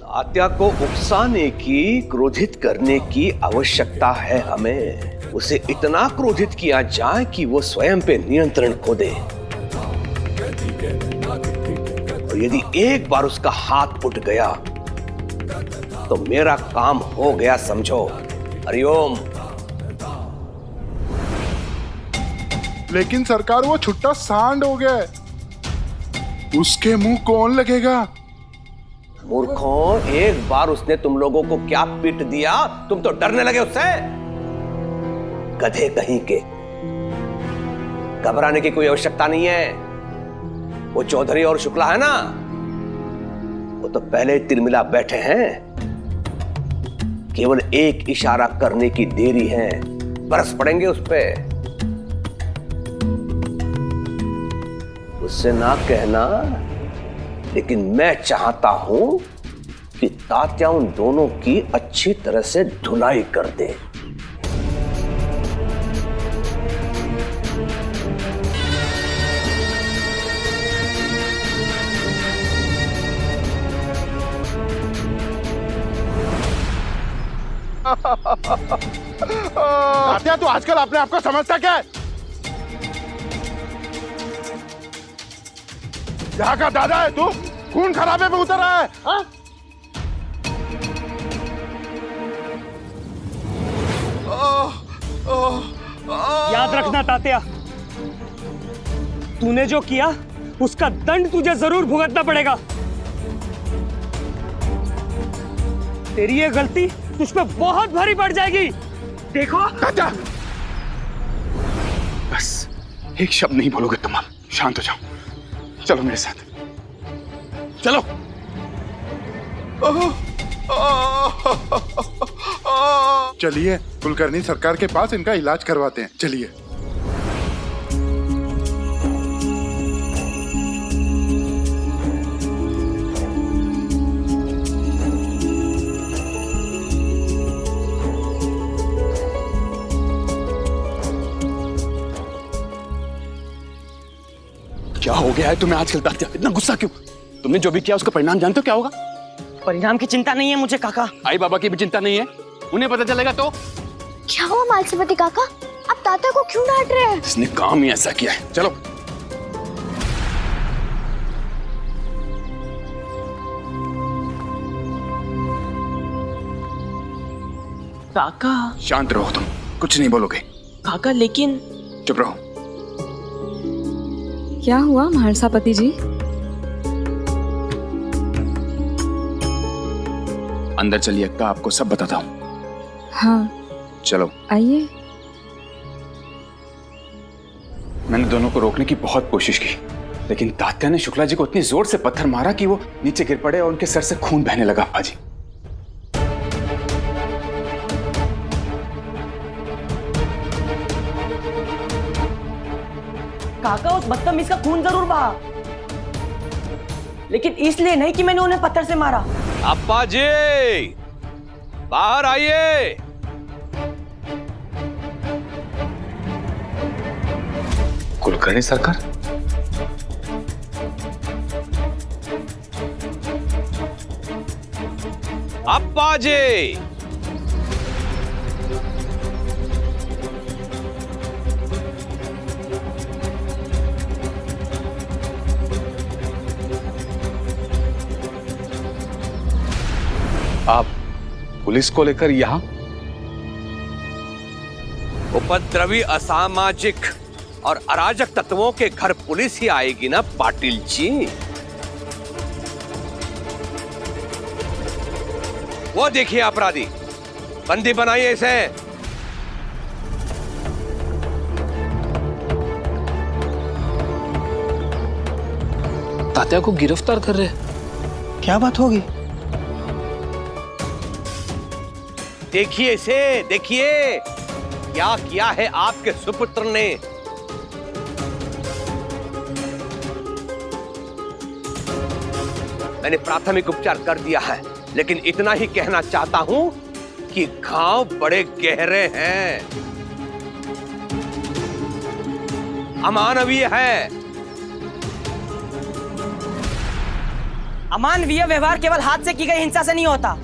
तात्या को उकसाने की, क्रोधित करने की आवश्यकता है हमें। उसे इतना क्रोधित किया जाए कि वो स्वयं पे नियंत्रण खो दे। और यदि एक बार उसका हाथ उठ गया तो मेरा काम हो गया समझो। हरिओम। लेकिन सरकार वो छुट्टा सांड हो गया, उसके मुंह कौन लगेगा? मूर्खों, एक बार उसने तुम लोगों को क्या पीट दिया, तुम तो डरने लगे उससे। गधे कहीं के। घबराने की कोई आवश्यकता नहीं है। वो चौधरी और शुक्ला है ना, वो तो पहले तिलमिला बैठे हैं। केवल एक इशारा करने की देरी है, बरस पड़ेंगे उस पे। उससे ना कहना, लेकिन मैं चाहता हूं कि तात्या उन दोनों की अच्छी तरह से धुलाई कर दे। तात्या, तू आजकल अपने आप को समझता क्या है? यहाँ का दादा है तू? खून खराबे में उतर रहा है। याद रखना तात्या, तूने जो किया उसका दंड तुझे जरूर भुगतना पड़ेगा। तेरी ये गलती तुझ पे बहुत भारी पड़ जाएगी। देखो तात्या, बस एक शब्द नहीं बोलोगे तुम। अब शांत हो जाओ, चलो मेरे साथ, चलो। चलिए कुलकर्णी सरकार के पास इनका इलाज करवाते हैं, चलिए। क्या हो गया है तुम्हें आजकल तात्या? इतना गुस्सा क्यों? तुमने जो भी किया उसका परिणाम जानते हो क्या होगा? परिणाम की चिंता नहीं है मुझे काका। आई बाबा की भी चिंता नहीं है, उन्हें पता चलेगा तो। क्या हुआ मालसवती काका, आप तात्या को क्यों डांट रहे हैं? इसने काम ही ऐसा किया है। चलो। काका। शांत रहो तुम, कुछ नहीं बोलोगे। काका लेकिन। चुप रहो। क्या हुआ महारसापति जी? अंदर चलिए अक्का, आपको सब बताता हूँ। हाँ चलो आइए। मैंने दोनों को रोकने की बहुत कोशिश की, लेकिन तात्या ने शुक्ला जी को इतनी जोर से पत्थर मारा कि वो नीचे गिर पड़े और उनके सर से खून बहने लगा। पाजी, काका उस बदतमीज का खून जरूर बहा, लेकिन इसलिए नहीं कि मैंने उन्हें पत्थर से मारा। अप्पा जी, बाहर आइए। कुलकर्णी सरकार, अप्पा जी, आप पुलिस को लेकर यहाँ? उपद्रवी, असामाजिक और अराजक तत्वों के घर पुलिस ही आएगी ना पाटिल जी? वो देखिए अपराधी, बंदी बनाइए इसे। तात्या को गिरफ्तार कर रहे? क्या बात होगी? देखिए इसे, देखिए क्या किया है आपके सुपुत्र ने। मैंने प्राथमिक उपचार कर दिया है, लेकिन इतना ही कहना चाहता हूं कि घाव बड़े गहरे हैं, अमानवीय है। अमानवीय व्यवहार केवल हाथ से की गई हिंसा से नहीं होता।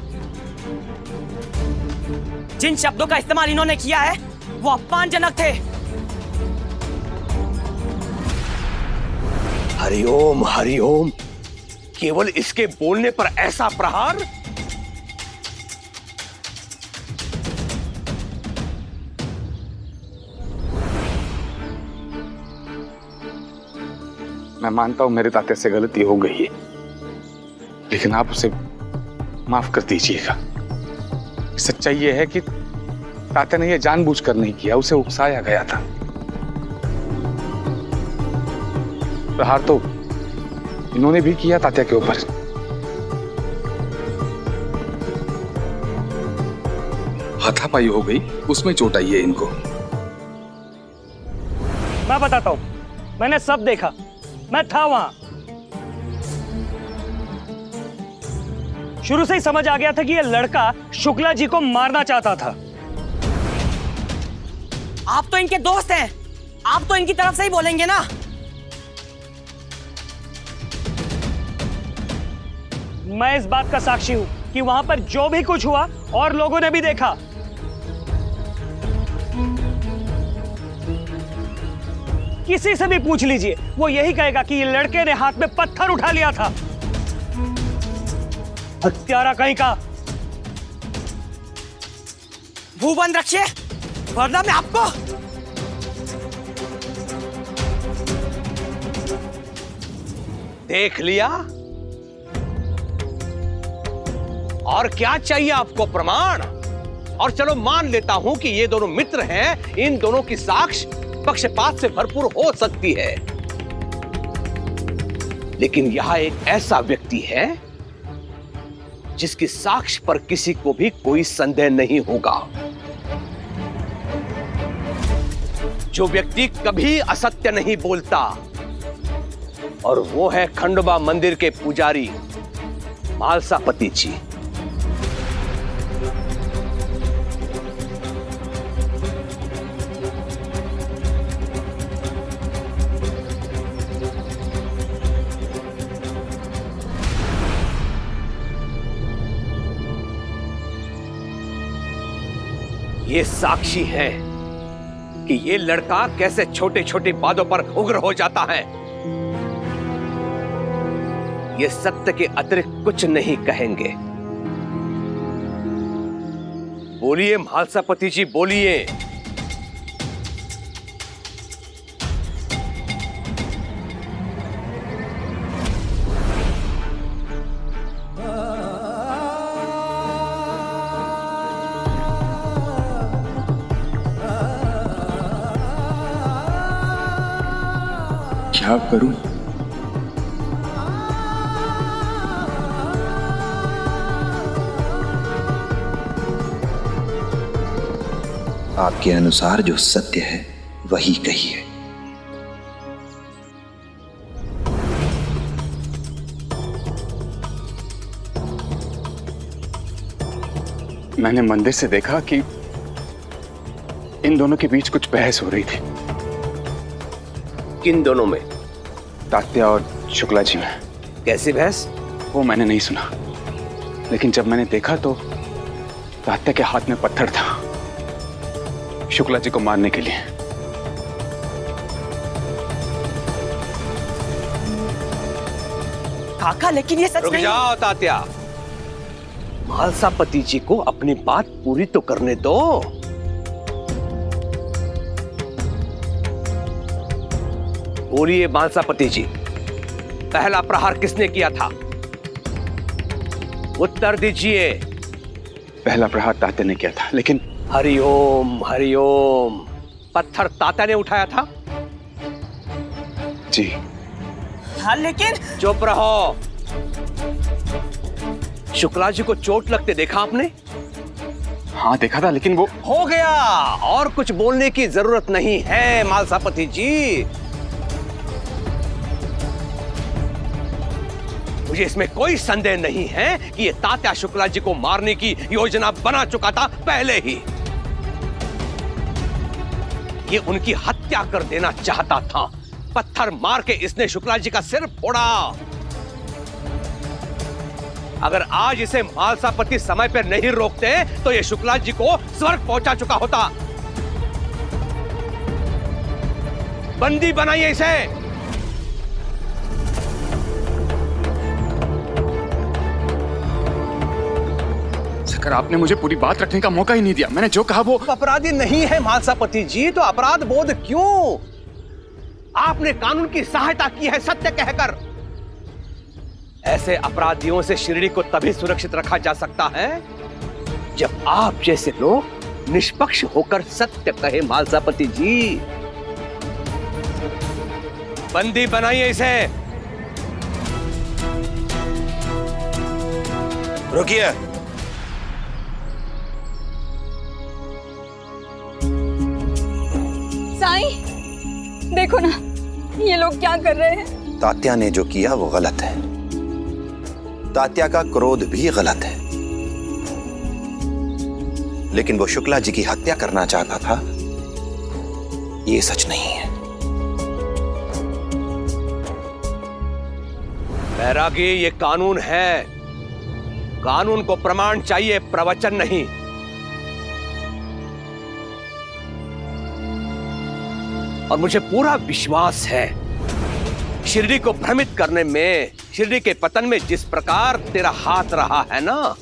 जिन शब्दों का इस्तेमाल इन्होंने किया है वो अपमानजनक थे। हरिओम हरिओम, केवल इसके बोलने पर ऐसा प्रहार? मैं मानता हूं मेरे तात्या से गलती हो गई है, लेकिन आप उसे माफ कर दीजिएगा। सच्चाई यह है कि तात्या ने यह जानबूझकर नहीं किया, उसे उकसाया गया था। प्रहार तो इन्होंने भी किया तात्या के ऊपर। हाथापाई हो गई, उसमें चोट आई है इनको। मैं बताता हूँ, मैंने सब देखा, मैं था वहां। शुरू से ही समझ आ गया था कि ये लड़का शुक्ला जी को मारना चाहता था। आप तो इनके दोस्त हैं, आप तो इनकी तरफ से ही बोलेंगे ना। मैं इस बात का साक्षी हूं कि वहां पर जो भी कुछ हुआ और लोगों ने भी देखा। किसी से भी पूछ लीजिए, वो यही कहेगा कि ये लड़के ने हाथ में पत्थर उठा लिया था। हत्यारा कहीं का। मुंह बंद रखिए, वरना मैं आपको। देख लिया? और क्या चाहिए आपको? प्रमाण? और चलो मान लेता हूं कि ये दोनों मित्र हैं, इन दोनों की साक्ष्य पक्षपात से भरपूर हो सकती है, लेकिन यहां एक ऐसा व्यक्ति है जिसकी साक्ष्य पर किसी को भी कोई संदेह नहीं होगा, जो व्यक्ति कभी असत्य नहीं बोलता, और वो है खंडोबा मंदिर के पुजारी मालसापति जी। ये साक्षी है कि ये लड़का कैसे छोटे छोटे बातों पर उग्र हो जाता है। ये सत्य के अतिरिक्त कुछ नहीं कहेंगे। बोलिए मालसापति जी, बोलिए। क्या करूं? आपके अनुसार जो सत्य है वही कहिए। मैंने मंदिर से देखा कि इन दोनों के बीच कुछ बहस हो रही थी। किन दोनों में? तात्या और शुक्ला जी में। कैसी बहस? वो मैंने नहीं सुना, लेकिन जब मैंने देखा तो तात्या के हाथ में पत्थर था, शुक्ला जी को मारने के लिए। काका, लेकिन ये सच रुक नहीं। जाओ तात्या, मालसापति जी को अपनी बात पूरी तो करने दो। बोलिए मालसापति जी, पहला प्रहार किसने किया था? उत्तर दीजिए। पहला प्रहार तात्या ने किया था, लेकिन हरिओम हरिओम। पत्थर तात्या ने उठाया था? जी। हाँ, लेकिन चुप रहो। शुक्ला जी को चोट लगते देखा आपने? हाँ देखा था, लेकिन वो हो गया। और कुछ बोलने की जरूरत नहीं है मालसापति जी। मुझे इसमें कोई संदेह नहीं है कि ये तात्या शुक्ला जी को मारने की योजना बना चुका था पहले ही। ये उनकी हत्या कर देना चाहता था। पत्थर मार के इसने शुक्ला जी का सिर फोड़ा। अगर आज इसे मालसापति समय पर नहीं रोकते तो ये शुक्ला जी को स्वर्ग पहुंचा चुका होता। बंदी बनाइए इसे। सकर, आपने मुझे पूरी बात रखने का मौका ही नहीं दिया। मैंने जो कहा वो अपराधी नहीं है मालसापति जी, तो अपराध बोध क्यों? आपने कानून की सहायता की है सत्य कहकर। ऐसे अपराधियों से शिरडी को तभी सुरक्षित रखा जा सकता है जब आप जैसे लोग निष्पक्ष होकर सत्य कहे मालसापति जी। बंदी बनाइए इसे। रुकिए। साईं, देखो ना, ये लोग क्या कर रहे हैं। तात्या ने जो किया वो गलत है। तात्या का क्रोध भी गलत है, लेकिन वो शुक्ला जी की हत्या करना चाहता था, ये सच नहीं है। बैरागी, ये कानून है। कानून को प्रमाण चाहिए, प्रवचन नहीं। और मुझे पूरा विश्वास है शिरडी को भ्रमित करने में, शिरडी के पतन में जिस प्रकार तेरा हाथ रहा है ना,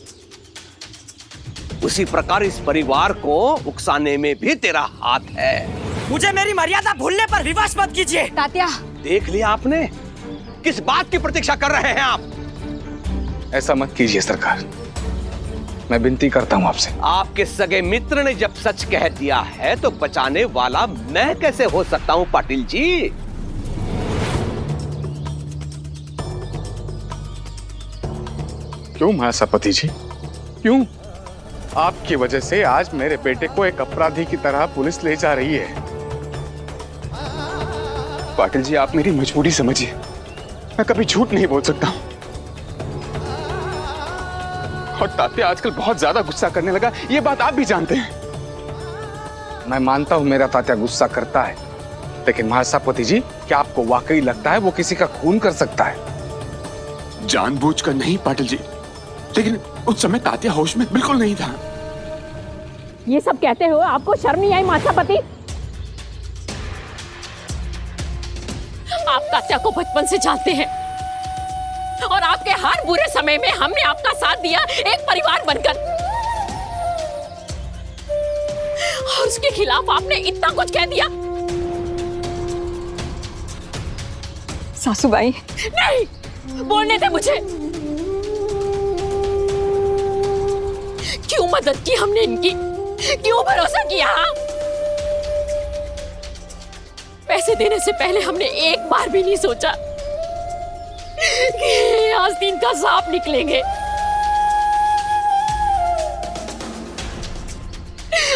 उसी प्रकार इस परिवार को उकसाने में भी तेरा हाथ है। मुझे मेरी मर्यादा भूलने पर विवश मत कीजिए। तात्या, देख लिया आपने, किस बात की प्रतीक्षा कर रहे हैं आप? ऐसा मत कीजिए सरकार, मैं विनती करता हूं आपसे। आपके सगे मित्र ने जब सच कह दिया है तो बचाने वाला मैं कैसे हो सकता हूं पाटिल जी? क्यों महासभापति जी, क्यों? आपकी वजह से आज मेरे बेटे को एक अपराधी की तरह पुलिस ले जा रही है। पाटिल जी, आप मेरी मजबूरी समझिए। मैं कभी झूठ नहीं बोल सकता हूं। और तात्या आजकल बहुत ज्यादा गुस्सा करने लगा, ये बात आप भी जानते हैं। मैं मानता हूं मेरा तात्या गुस्सा करता है, लेकिन महासभापति जी, क्या आपको वाकई लगता है वो किसी का खून कर सकता है? जानबूझकर नहीं पाटिल जी, लेकिन उस समय तात्या होश में बिल्कुल नहीं था। ये सब कहते हो आपको शर्म नहीं आई महासभापति? आप तात्या को बचपन से जानते हैं और आपके हर बुरे समय में हमने आपका साथ दिया, एक परिवार बनकर। और उसके खिलाफ आपने इतना कुछ कह दिया। सासूबाई, नहीं, बोलने दे मुझे। क्यों मदद की हमने इनकी? क्यों भरोसा किया? पैसे देने से पहले हमने एक बार भी नहीं सोचा कि आज दिन का सांप निकलेंगे।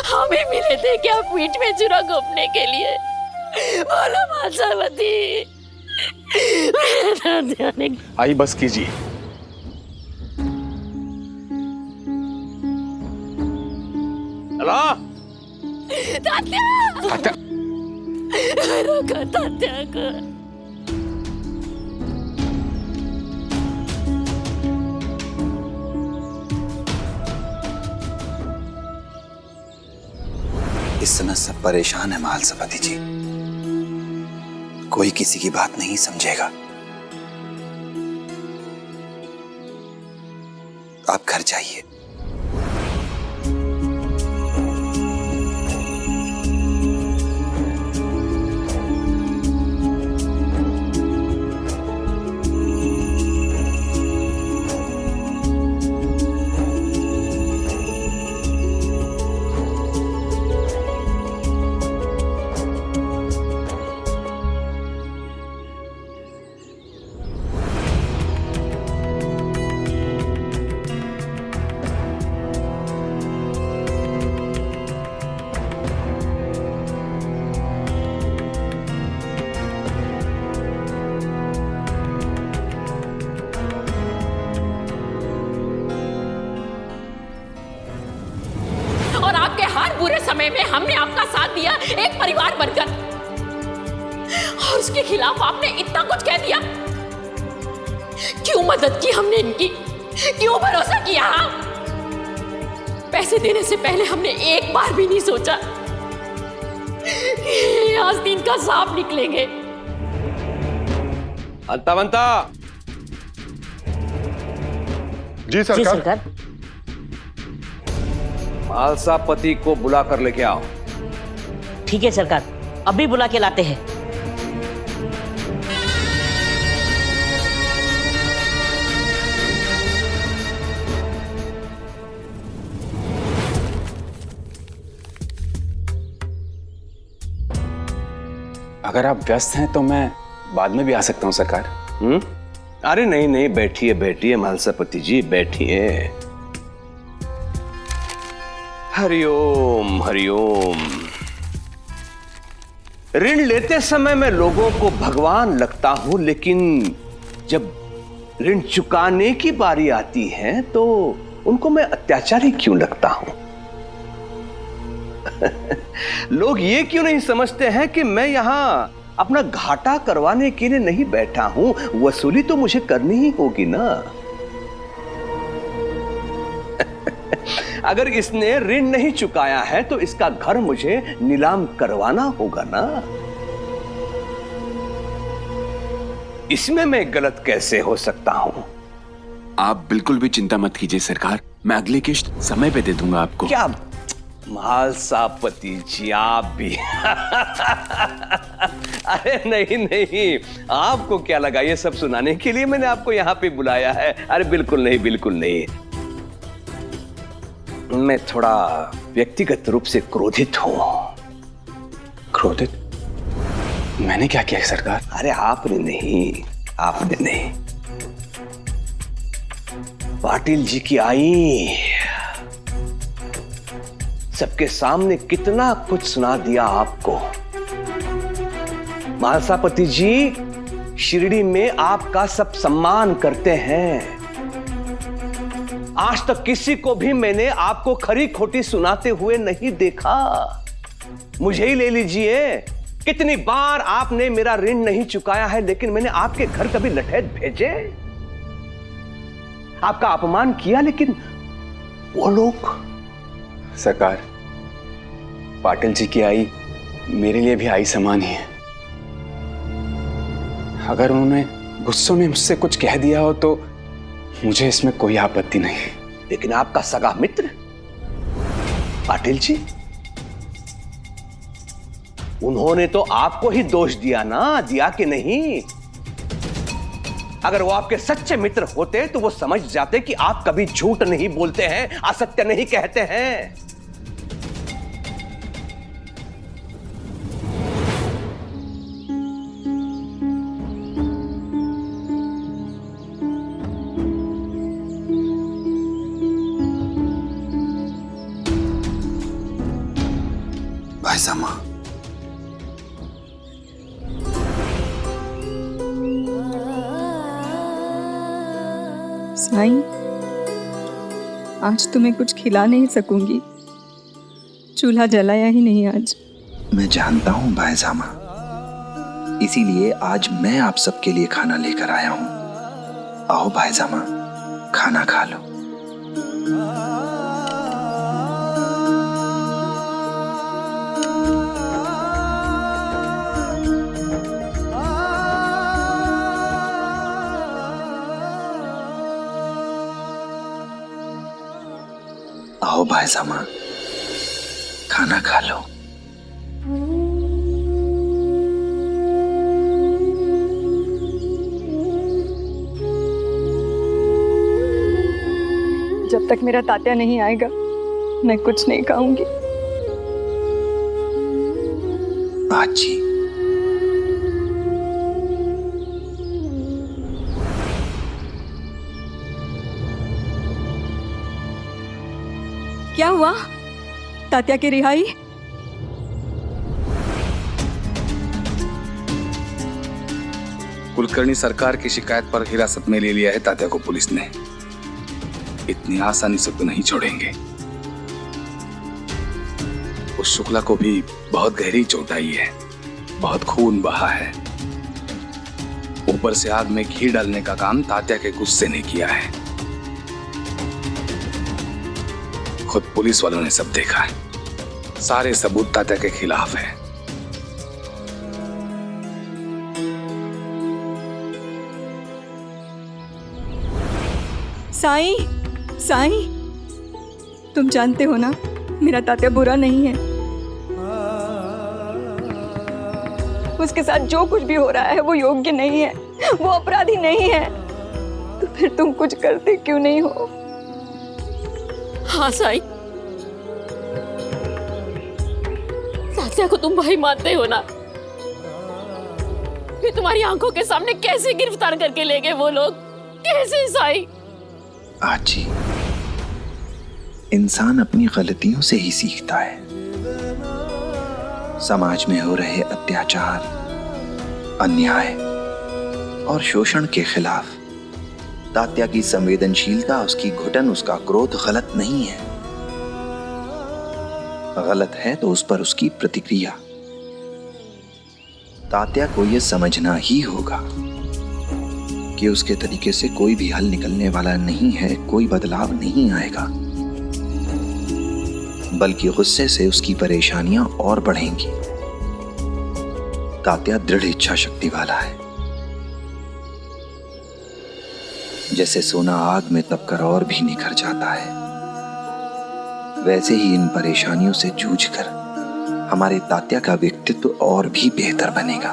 हमें मिले थे क्या पीठ में चुरा घोंपने के लिए? बोलो महासभापति। आई बस कीजिए। हेलो तात्या, रोको तात्या को। इस समय सब परेशान है महासभापति जी, कोई किसी की बात नहीं समझेगा। आप घर जाइए। बुरे समय में हमने आपका साथ दिया, एक परिवार बनकर। और उसके खिलाफ आपने इतना कुछ कह दिया। क्यों मदद की हमने इनकी? क्यों भरोसा किया? पैसे देने से पहले हमने एक बार भी नहीं सोचा कि आज दिन का सांप निकलेंगे। अंतावंता। जी सरकार। महासभापति को बुला कर लेके आओ। ठीक है सरकार, अभी बुला के लाते हैं। अगर आप व्यस्त हैं तो मैं बाद में भी आ सकता हूँ सरकार। अरे नहीं नहीं, बैठिए बैठिए महालसापति जी, बैठिए। हरिओम हरिओम। ऋण लेते समय मैं लोगों को भगवान लगता हूं, लेकिन जब ऋण चुकाने की बारी आती है तो उनको मैं अत्याचारी क्यों लगता हूं? लोग ये क्यों नहीं समझते हैं कि मैं यहां अपना घाटा करवाने के लिए नहीं बैठा हूं, वसूली तो मुझे करनी ही होगी ना। अगर इसने ऋण नहीं चुकाया है तो इसका घर मुझे नीलाम करवाना होगा ना। इसमें मैं गलत कैसे हो सकता हूं? आप बिल्कुल भी चिंता मत कीजिए सरकार, मैं अगली किश्त समय पे दे दूंगा आपको। क्या महालसापति जी आप भी अरे नहीं नहीं, आपको क्या लगा ये सब सुनाने के लिए मैंने आपको यहाँ पे बुलाया है? अरे बिल्कुल नहीं, बिल्कुल नहीं। मैं थोड़ा व्यक्तिगत रूप से क्रोधित हूं। क्रोधित? मैंने क्या किया है सरकार? अरे आपने नहीं, आपने नहीं। पाटिल जी की आई सबके सामने कितना कुछ सुना दिया आपको। महालसापति जी शिरडी में आपका सब सम्मान करते हैं। आज तक किसी को भी मैंने आपको खरी खोटी सुनाते हुए नहीं देखा। मुझे ही ले लीजिए, कितनी बार आपने मेरा ऋण नहीं चुकाया है, लेकिन मैंने आपके घर कभी लठैत भेजे, आपका अपमान किया, लेकिन वो लोग। सरकार, पाटिल जी की आई मेरे लिए भी आई समान ही है। अगर उन्होंने गुस्सों में मुझसे कुछ कह दिया हो तो मुझे इसमें कोई आपत्ति नहीं। लेकिन आपका सगा मित्र पाटिल जी, उन्होंने तो आपको ही दोष दिया ना, दिया कि नहीं? अगर वो आपके सच्चे मित्र होते तो वो समझ जाते कि आप कभी झूठ नहीं बोलते हैं, असत्य नहीं कहते हैं। भाई सामा, साईं, आज तुम्हें कुछ खिला नहीं सकूंगी। चूल्हा जलाया ही नहीं आज। मैं जानता हूं भाई सामा, इसीलिए आज मैं आप सबके लिए खाना लेकर आया हूं। आओ भाई सामा, खाना खा लो। आओ भाई सामा, खाना खा लो। जब तक मेरा तात्या नहीं आएगा मैं कुछ नहीं खाऊंगी। आजी, क्या हुआ? तात्या की रिहाई? कुलकर्णी सरकार की शिकायत पर हिरासत में ले लिया है तात्या को पुलिस ने। इतनी आसानी से तो नहीं छोड़ेंगे। उस शुक्ला को भी बहुत गहरी चोट आई है, बहुत खून बहा है। ऊपर से आग में घी डालने का काम तात्या के गुस्से ने किया है। खुद पुलिस वालों ने सब देखा है। सारे सबूत तात्या के खिलाफ है। साईं, साईं, तुम जानते हो ना मेरा तात्या बुरा नहीं है। उसके साथ जो कुछ भी हो रहा है वो योग्य नहीं है, वो अपराधी नहीं है। तो फिर तुम कुछ करते क्यों नहीं हो? हाँ साईं, तात्या को तुम भाई मानते हो ना? फिर तुम्हारी आंखों के सामने कैसे गिरफ्तार करके ले गए वो लोग? कैसे साई? आजी, इंसान अपनी गलतियों से ही सीखता है। समाज में हो रहे अत्याचार, अन्याय और शोषण के खिलाफ तात्या की संवेदनशीलता, उसकी घुटन, उसका क्रोध गलत नहीं है। गलत है तो उस पर उसकी प्रतिक्रिया। तात्या को यह समझना ही होगा कि उसके तरीके से कोई भी हल निकलने वाला नहीं है, कोई बदलाव नहीं आएगा, बल्कि गुस्से से उसकी परेशानियां और बढ़ेंगी। तात्या दृढ़ इच्छा शक्ति वाला है। जैसे सोना आग में तपकर और भी निखर जाता है, वैसे ही इन परेशानियों से जूझकर हमारे तात्या का व्यक्तित्व और भी बेहतर बनेगा।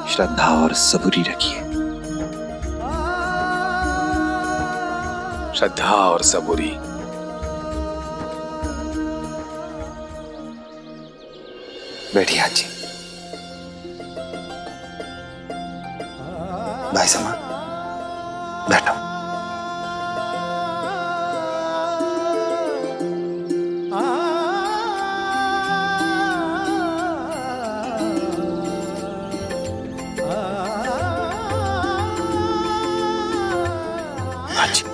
श्रद्धा और सबूरी रखिए। श्रद्धा और सबूरी। बैठिए आजी। भाई समा, बैठो। आजी,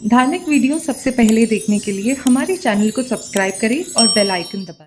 धार्मिक वीडियो सबसे पहले देखने के लिए हमारे चैनल को सब्सक्राइब करें और बेल आइकन दबाएं।